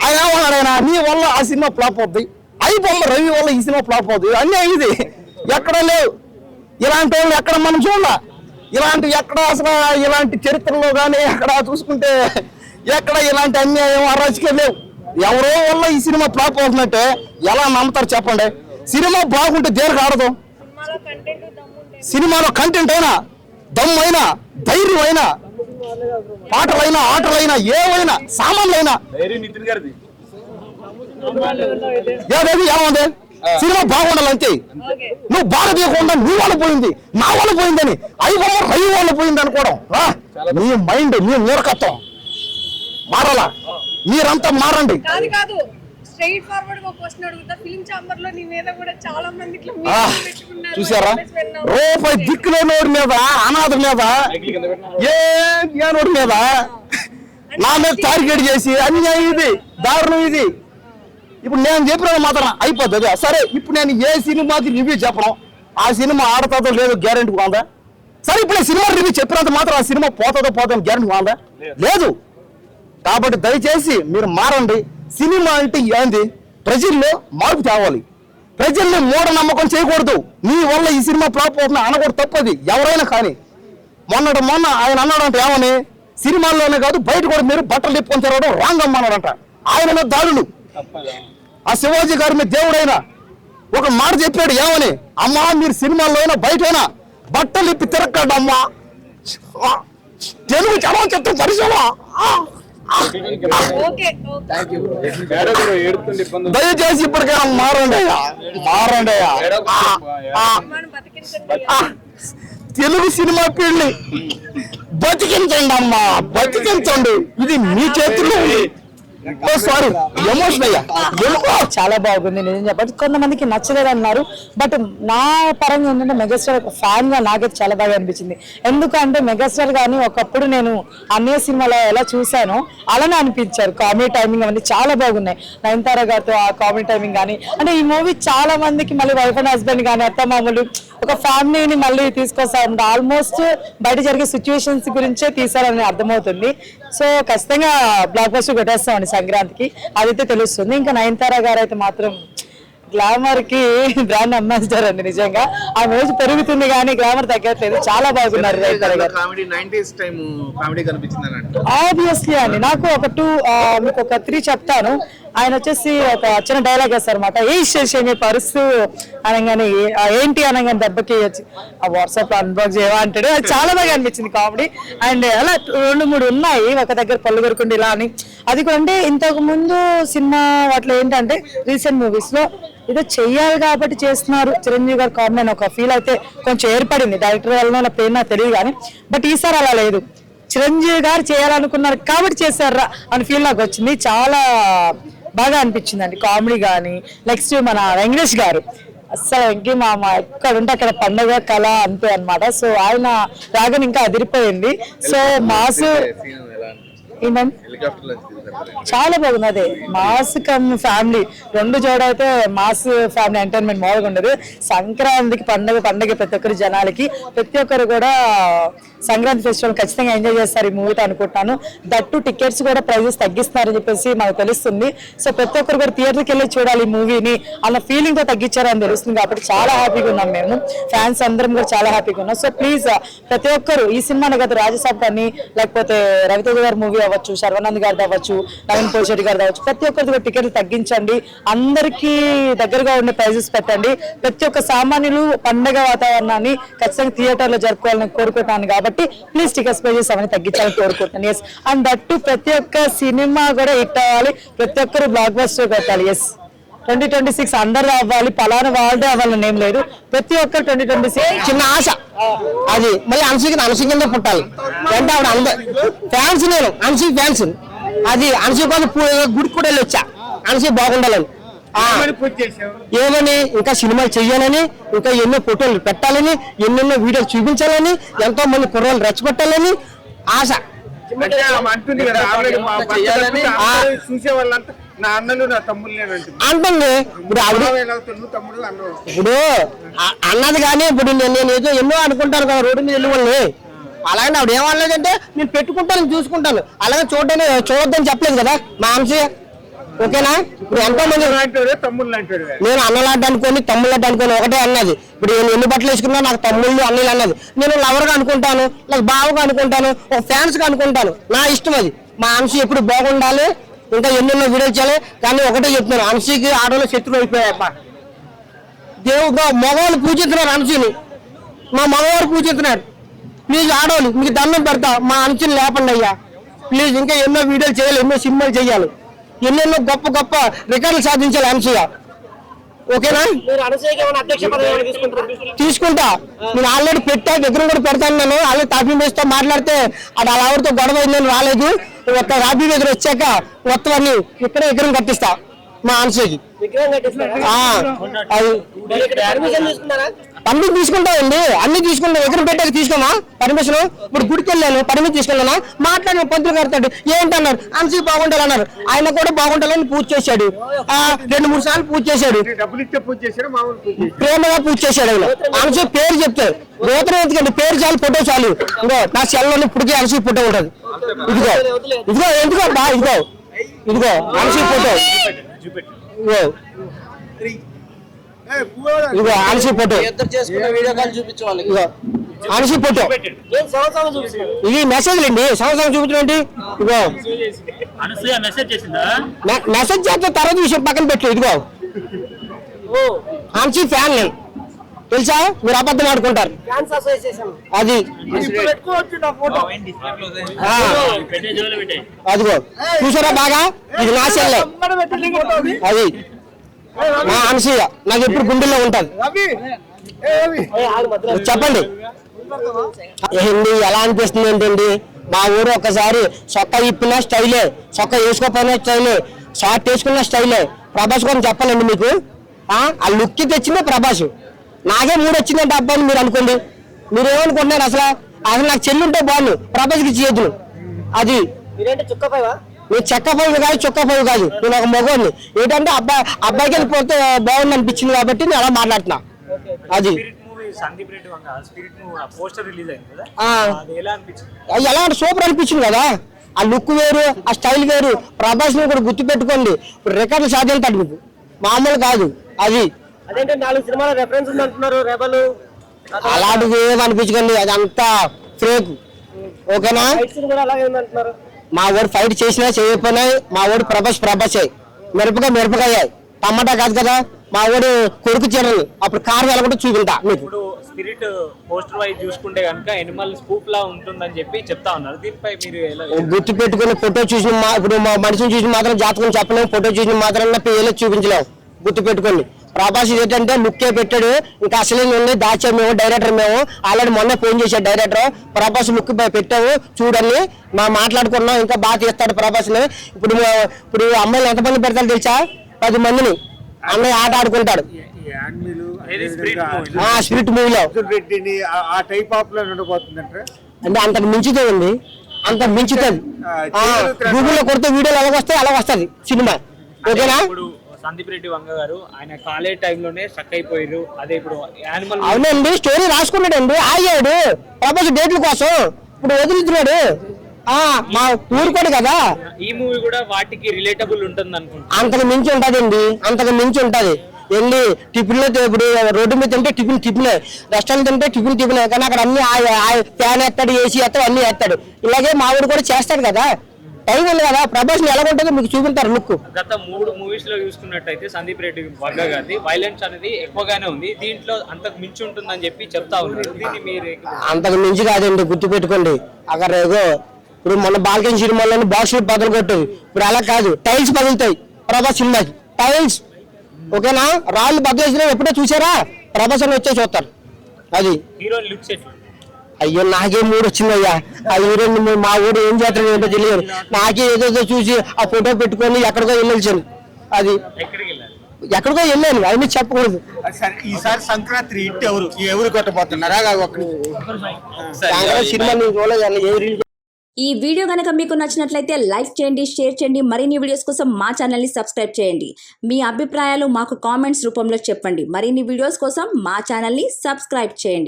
ఆయన ఏమన్నాడు, నీ వల్ల ఆ సినిమా ఫ్లాప్ అవుద్ది, అయిపోమ్మ రవి వల్ల ఈ సినిమా ఫ్లాప్ అవుతుంది అన్నీ అయ్యింది. ఎక్కడ లేవు ఇలాంటి వాళ్ళు, ఎక్కడ మనం చూడాల ఇలాంటి, ఎక్కడ అసలు ఇలాంటి చరిత్రలో కానీ ఎక్కడ చూసుకుంటే ఎక్కడ ఇలాంటి అన్యాయం అరాజకీయం లేవు. ఎవరో వల్ల ఈ సినిమా ఫ్లాప్ అవుతున్నట్టే ఎలా నమ్ముతారు చెప్పండి? సినిమా బాగుంటే దేనికి ఆడదు? సినిమాలో కంటెంట్ అయినా, దమ్ము అయినా, ధైర్యం అయినా, పాటలైనా, ఆటలైనా, ఏవైనా, సామాన్లైనా ఏముంది? సినిమా బాగుండాలంతే. నువ్వు భారతీయకుండా నువ్వు వాళ్ళు పోయింది, నా వాళ్ళు పోయిందని, అయిపోయి రవి వాళ్ళు పోయింది అనుకోవడం నీ మైండ్, నీ మూర్ఖత్వం మారాలా. మీరంతా మారండి. చూసారా, రూపాయి దిక్కులో నోడి మీద, అనాథ మీద, ఏ నోడి మీద నా మీద టార్గెట్ చేసి అన్యాయం, ఇది దారుణం. ఇది ఇప్పుడు నేను చెప్పిన మాత్రం అయిపోతుంది. సరే, ఇప్పుడు నేను ఏ సినిమాకి రివ్యూ చెప్పను, ఆ సినిమా ఆడుతుందో లేదో గ్యారెంటీ ఉందా? సరే, ఇప్పుడు సినిమా రివ్యూ చెప్పినంత మాత్రం ఆ సినిమా పోతుందో గ్యారెంటీ ఉందా? లేదు. కాబట్టి దయచేసి మీరు మారండి. సినిమా అంటే ఏంది? ప్రజల్లో మార్పు తేవాలి. ప్రజల్ని మూఢనమ్మకం చేయకూడదు. నీ వల్ల ఈ సినిమా ఫ్లాప్ అవుతున్నా అనకూడదు, తప్పది ఎవరైనా. కానీ మొన్న ఆయన అన్నాడంట, ఏమని, సినిమాల్లోనే కాదు బయట కూడా మీరు బట్టలు తిప్పుకొని తిరగడం రాంగ్ అమ్మన్నాడంట. ఆయన మీద దాడులు. ఆ శివాజీ గారి మీద దేవుడైనా ఒక మాట చెప్పాడు, ఏమని, అమ్మా మీరు సినిమాల్లో అయినా బయటైనా బట్టలు ఇప్పి తిరగండి అమ్మా, తెలుగు చలనచిత్ర పరిశ్రమ దయచేసి ఇప్పటికైనా మారండి అయ్యా. తెలుగు సినిమా ఫీల్డ్ బతికించండి అమ్మా, బతికించండి. ఇది మీ చేతుల్లో ఉంది. సారీ, ఎమోషన్ అయ్యా. చాలా బాగుంది నిజం చెప్పచ్చు. కొంతమందికి నచ్చలేదు అన్నారు, బట్ నా పరంగా ఏంటంటే మెగాస్టార్ ఒక ఫ్యాన్ గా నాకైతే చాలా బాగా అనిపించింది. ఎందుకంటే మెగాస్టార్ గాని ఒకప్పుడు నేను అన్నయ్య సినిమాలో ఎలా చూసానో అలానే అనిపించారు. కామెడీ టైమింగ్ అవన్నీ చాలా బాగున్నాయి. నయనతార గారితో ఆ కామెడీ టైమింగ్ కానీ, అంటే ఈ మూవీ చాలా మందికి మళ్ళీ వైఫ్ అండ్ హస్బెండ్ కానీ, అత్తమామలు, ఒక ఫ్యామిలీని మళ్ళీ తీసుకొస్తారు. ఆల్మోస్ట్ బయట జరిగే సిచ్యువేషన్స్ గురించే తీసారని అర్థమవుతుంది. సో ఖచ్చితంగా బ్లాక్ బస్టర్ కొట్టేస్తామండి సంక్రాంతికి, అదైతే తెలుస్తుంది. ఇంకా నయనతార గారు అయితే మాత్రం గ్లామర్ కి బ్రాండ్ అంబాసిడర్ అండి. నిజంగా ఆ రోజు పెరుగుతుంది కానీ గ్లామర్ తగ్గట్లేదు. చాలా బాగున్నారు నయనతార గారు. ఆబ్వియస్లీ అండి. నాకు మీకు ఒక 3 చెప్తాను. ఆయన వచ్చేసి ఒక చిన్న డైలాగ్ వేస్తారు అనమాట, ఏ శేషి పరుస్తూ అనగానే ఏంటి అనగానే దెబ్బకి ఆ వాట్సాప్ లో అన్బాక్స్ చేయవా అంటాడు. అది చాలా బాగా అనిపించింది కామెడీ. అండ్ అలా 2-3 ఉన్నాయి, ఒక దగ్గర పళ్ళు కొరుకుండి ఇలా అని. అది కూడా అంటే ఇంతకు ముందు సినిమా వాటిలో ఏంటంటే రీసెంట్ మూవీస్ లో ఏదో చెయ్యాలి కాబట్టి చేస్తున్నారు చిరంజీవి గారు కామెడీ అని ఒక ఫీల్ అయితే కొంచెం ఏర్పడింది. డైరెక్టర్ వల్ల పేరు నాకు తెలియదు కానీ, బట్ ఈసారి అలా లేదు. చిరంజీవి గారు చేయాలనుకున్నారు కాబట్టి చేశారా అని ఫీల్ నాకు వచ్చింది. చాలా బాగా అనిపించింది అండి కామెడీ కానీ. నెక్స్ట్ మన వెంకటేష్ గారు అస్సలు వెంకీ మామ ఎక్కడ ఉంటే అక్కడ పండుగ కళ అంతే అనమాట. సో ఆయన రాగానే ఇంకా అదిరిపోయింది. సో మాసు చాలా బాగుంది. అదే మాస్ కమ్ ఫ్యామిలీ రెండు జోడైతే మాస్ ఫ్యామిలీ ఎంటర్టైన్మెంట్ మామూలుగా ఉండదు. సంక్రాంతికి పండుగ ప్రతి ఒక్కరి జనాలకి, ప్రతి ఒక్కరు కూడా సంక్రాంతి ఫెస్టివల్ ఖచ్చితంగా ఎంజాయ్ చేస్తారు ఈ మూవీతో అనుకుంటున్నాను. దట్టు టికెట్స్ కూడా ప్రైజెస్ తగ్గిస్తున్నారని చెప్పేసి మాకు తెలుస్తుంది. సో ప్రతి ఒక్కరు కూడా థియేటర్కి వెళ్ళి చూడాలి ఈ మూవీని అన్న ఫీలింగ్ తో తగ్గించారని తెలుస్తుంది. కాబట్టి చాలా హ్యాపీగా ఉన్నాం మేము ఫ్యాన్స్ అందరం కూడా చాలా హ్యాపీగా ఉన్నాం. సో ప్లీజ్ ప్రతి ఒక్కరు ఈ సినిమాని కదా రాజసాబ్ కానీ, లేకపోతే రవితేజ గారి మూవీ అవ్వచ్చు, శర్వానంద్ గారిది అవ్వచ్చు, నవీన్ పోషెట్టి గారిది అవ్వచ్చు, ప్రతి ఒక్కరికి టికెట్లు తగ్గించండి. అందరికీ దగ్గరగా ఉండే ప్రైజెస్ పెట్టండి. ప్రతి ఒక్క సామాన్యులు పండగ వాతావరణాన్ని ఖచ్చితంగా థియేటర్ లో జరుపుకోవాలని కోరుకుంటాను. కాబట్టి ప్లీజ్ టికెట్స్ ప్రైజెస్ అవన్నీ తగ్గించాలని కోరుకుంటున్నాను. ఎస్, అండ్ దట్టు ప్రతి ఒక్క సినిమా కూడా హిట్ అవ్వాలి, ప్రతి ఒక్కరు బ్లాక్ బస్టర్ పెట్టాలి. ఎస్, 2026 అందరు అవ్వాలి, పలానా వాళ్ళే అవ్వాలని ఏం లేదు. ప్రతి ఒక్కరు 2026 చిన్న ఆశ అది. మళ్ళీ అనసూయ కింద పుట్టాలి అంటే ఆవిడ ఫ్యాన్స్, నేను అనసూయ ఫ్యాన్స్. అది అనసూయ కోసం గుడికి కూడా వెళ్ళి వచ్చా, అనసూయ బాగుండాలని, ఏమని ఇంకా సినిమాలు చెయ్యాలని, ఇంకా ఎన్నో ఫోటోలు పెట్టాలని, ఎన్నెన్నో వీడియోలు చూపించాలని, ఎంతో మంది కుర్రాళ్ళు రెచ్చగొట్టాలని ఆశ అంటుంది. ఇప్పుడు అన్నది కానీ ఇప్పుడు నేను ఏదో ఎన్నో అనుకుంటాను కదా రోడ్డు మీద వెళ్ళి వాళ్ళని, అలాగే ఆవిడ ఏమనలేదంటే నేను పెట్టుకుంటాను చూసుకుంటాను, అలాగే చూడొద్దని చెప్పలేదు కదా మా అంశ. ఓకేనా? ఇప్పుడు ఎంతో మంది నేను అన్నలాంటి అనుకోని తమ్ముళ్ళంటే అనుకోని ఒకటే అన్నది. ఇప్పుడు నేను ఎన్ని బట్టలు వేసుకున్నా నాకు తమ్ముళ్ళు అన్నలు అన్నది. నేను లవర్గా అనుకుంటాను, నాకు బావగా అనుకుంటాను, ఒక ఫ్యాన్స్ గా అనుకుంటాను. నా ఇష్టం అది. మా అంశ ఎప్పుడు బాగుండాలి, ఇంకా ఎన్నెన్నో వీడియోలు చేయాలి. కానీ ఒకటే చెప్తున్నాను, అంశీకి ఆడవాళ్ళు శత్రువు అయిపోయాయప్ప. దేవుడు మగవాళ్ళు పూజిస్తున్నారు అంశీని, మా మగవారు పూజిస్తున్నారు. ప్లీజ్ ఆడవాళ్ళు మీకు దండం పెడతా, మా అంశీని లేపండి అయ్యా ప్లీజ్. ఇంకా ఎన్నో వీడియోలు చేయాలి, ఎన్నో సినిమాలు చేయాలి, ఎన్నెన్నో గొప్ప గొప్ప రికార్డులు సాధించాలి అంశయ్య. ఓకేనా? తీసుకుంటా. నేను ఆల్రెడీ పెట్టా, దగ్గర కూడా పెడతాను. నేను ఆల్రెడీ తాపీ వేస్తా మాట్లాడితే అది అలా ఎవరితో గొడవ నేను రాలేదు. ఒక్క రాబీ దగ్గర వచ్చాక మొత్తం అన్ని ఇక్కడే విగ్రహం కట్టిస్తా మా అంశకి. పర్మిషన్ తీసుకుంటామండి, అన్ని తీసుకుంటాం. విగ్రహం పెట్టాక తీసుకోమా పర్మిషన్? ఇప్పుడు గుడికి వెళ్ళాను, పర్మిషన్ తీసుకెళ్ళానా? మాట్లాడిన పంతులు కడతాడు ఏంటన్నారు, అంశీ బాగుండాలన్నారు. ఆయన కూడా బాగుండాలని పూజ చేశాడు. 2-3 సార్లు పూజ చేశాడు, ప్రేమగా పూజ చేశాడు. ఆయన అంశీ పేరు చెప్తారు, గోత్రం ఎందుకండి, పేరు చాలు, ఫోటో చాలు. ఇదిగో నా సెల్లో ఇప్పటికే అంశీ ఫోటో ఉంటుంది. ఇదిగో ఇదిగో ఎందుకో బా, ఇదిగో ఇదిగో అంశీ ఫోటో, ఇదిగో ఇదిగో ఆన్సీ ఫోటో, ఇదిగో ఆన్సీ ఫోటో. ఇది మెసేజ్లు అండి, సంవత్సరం చూపించండి. ఇదిగో మెసేజ్ చేస్తే తర్వాత విషయం పక్కన పెట్టు. ఇదిగో ఆన్సీ ఫ్యాన్ తెలుసా, మీరు అబద్ధం ఆడుకుంటారు. అది అదిగో చూసారా బాగా, ఇది నా సెల్లే. అది మా అనసూయ నాకు ఎప్పుడు గుండెల్లో ఉంటుంది. చెప్పండి ఏంటి ఎలా అనిపిస్తుంది ఏంటండి? మా ఊరు ఒక్కసారి సొక్క ఇప్పిన స్టైలే, సొక్క వేసుకోపోయిన స్టైలే, షార్ట్ వేసుకున్న స్టైలే. ప్రభాస్ కూడా చెప్పాలండి మీకు, ఆ లుక్ తెచ్చిందే ప్రభాస్. నాకే 3 వచ్చిందంటే అబ్బాయిని మీరు అనుకోండి. మీరు ఏమనుకుంటున్నారు అసలు? అసలు నాకు చెల్లుంటే బాగుండు, ప్రభాస్కి చేతులు. అది నేను చెక్కపోయి కాదు, చొక్కపోయి కాదు, నేను ఒక మగవాడిని. ఏంటంటే అబ్బాయికి వెళ్ళిపోతే బాగుంది అనిపించింది కాబట్టి నేను అలా మాట్లాడుతున్నా. అది ఎలా అంటే సూపర్ అనిపించింది కదా. ఆ లుక్ వేరు, ఆ స్టైల్ వేరు. ప్రభాస్ ని కూడా గుర్తు పెట్టుకోండి, ఇప్పుడు రికార్డులు సాధించాడు మీకు, మామూలు కాదు. అది అలాంటిది ఏమనిపించకండి, అది అంతా ఫేక్. ఓకేనా? మా వాడు ఫైట్ చేసినా చేయకపోయినా మా వాడు ప్రభాసే. మిరపకాయ టమాటా కాదు కదా. మా వాడు కొడుకు చీరలు అప్పుడు కారు ఎలా కూడా చూపించా మీకు. స్పిరిట్ పోస్టర్ వైజ్ చూసుకుంటే కనుక ఎనిమల్ స్కూప్ లా ఉంటుందని చెప్పి చెప్తా ఉన్నారు. దీనిపై మీరు గుర్తు పెట్టుకుని ఫోటో చూసిన ఇప్పుడు మా మనిషిని చూసిన మాత్రం జాతకం చెప్పలేము, ఫోటో చూసిన మాత్రం చూపించలేము. గుర్తు పెట్టుకోండి. ప్రభాస్ ఏంటంటే లుక్కే పెట్టాడు, ఇంకా అసలే ఉంది దాచా. మేము డైరెక్టర్ మేము ఆల్రెడీ మొన్న ఫోన్ చేశాడు డైరెక్టర్, ప్రభాస్ లుక్ పెట్టావు చూడండి, మాట్లాడుకున్నాం, ఇంకా బాగా తీస్తాడు ప్రభాస్ ని. ఇప్పుడు అమ్మాయిలు ఎంతమంది పెడతారు తెలుసా? 10 మందిని అమ్మాయి ఆట ఆడుకుంటాడు స్పిరిట్ మూవీలో. అంటే అంతకు మించుతుంది అండి, అంతకు మించుతుంది. గూగుల్లో కొడితే వీడియోలు ఎలాగొస్తాయి అలా వస్తుంది సినిమా. ఓకేనా? సందీప్ రెడ్డి వంగ గారు ఆయన కాలేజ్ టైంలోనే స్ట్రక్ అయిపోయారు. అదే ఇప్పుడు యానిమల్ అవునండి, స్టోరీ రాసుకున్నాడు అండి, ఆగాడు ప్రభాస్ డేట్ల కోసం, ఇప్పుడు వదులుతున్నాడు. మా ఊరుకోడు కదా. ఈ మూవీ కూడా వాటికి రిలేటబుల్ ఉంటుంది అనుకుంటా. అంతకు మించి ఉంటదండి, అంతకు మించి ఉంటది. వెళ్ళి టిఫిన్ లో ఇప్పుడు రోడ్డు మీద తింటే టిఫిన్ రెస్టారెంట్ తింటే టిఫిన్ కానీ అక్కడ అన్ని ఫ్యాన్ వేస్తాడు, ఏసీ వేస్తాడు, అన్ని వేస్తాడు. ఇలాగే మా ఊరు కూడా చేస్తాడు కదా. టైం ఉంది కదా. ప్రభాస్ ఎలా ఉంటుందో మీకు చూపించారు లుక్. గత 3 మూవీస్ లో చూసుకున్నట్టయితే సందీప్ రెడ్డి వంగ గారిది వైలెన్స్ అనేది ఎక్కువగానే ఉంది. దీంట్లో అంతకు మించి ఉంటుందని చెప్పి చెప్తా ఉన్నారు. దీన్ని మీరు అంతకు మించి కాదండి, గుర్తు పెట్టుకోండి. అక్కడ ఏదో ఇప్పుడు మొన్న బాల్కనీ సినిమాలో బాక్స్ బదులు కొట్టేది, ఇప్పుడు అలా కాదు, టైల్స్ పగులుతాయి ప్రభాస్ సినిమాకి. టైల్స్ ఓకేనా? రాళ్ళు బదులు ఎప్పుడో చూసారా? ప్రభాస్ అని వచ్చే చూస్తారు. అది హీరోయిన్ లుక్స్ ఎట్లా? అయ్యో నాకే 3 వచ్చిందయ్యా. ఆ హీరోయిన్ మా ఊరు ఏం చేస్తాడు ఏంటో తెలియదు. నాకే ఏదో చూసి ఆ ఫోటో పెట్టుకొని ఎక్కడికో వెళ్ళొచ్చాను. అది ఎక్కడికో వెళ్ళాను, అవన్నీ చెప్పకూడదు. ఈసారి సంక్రాంతి హిట్ ఎవరు కొట్టబోతున్నారా? సినిమా చూడలేదు. ఈ వీడియో కనుక మీకు నచ్చినట్లయితే లైక్ చేయండి, షేర్ చేయండి. మరిన్ని వీడియోస్ కోసం మా ఛానల్ని సబ్స్క్రైబ్ చేయండి. మీ అభిప్రాయాలు మాకు కామెంట్స్ రూపంలో చెప్పండి. మరిన్ని వీడియోస్ కోసం మా ఛానల్ని సబ్స్క్రైబ్ చేయండి.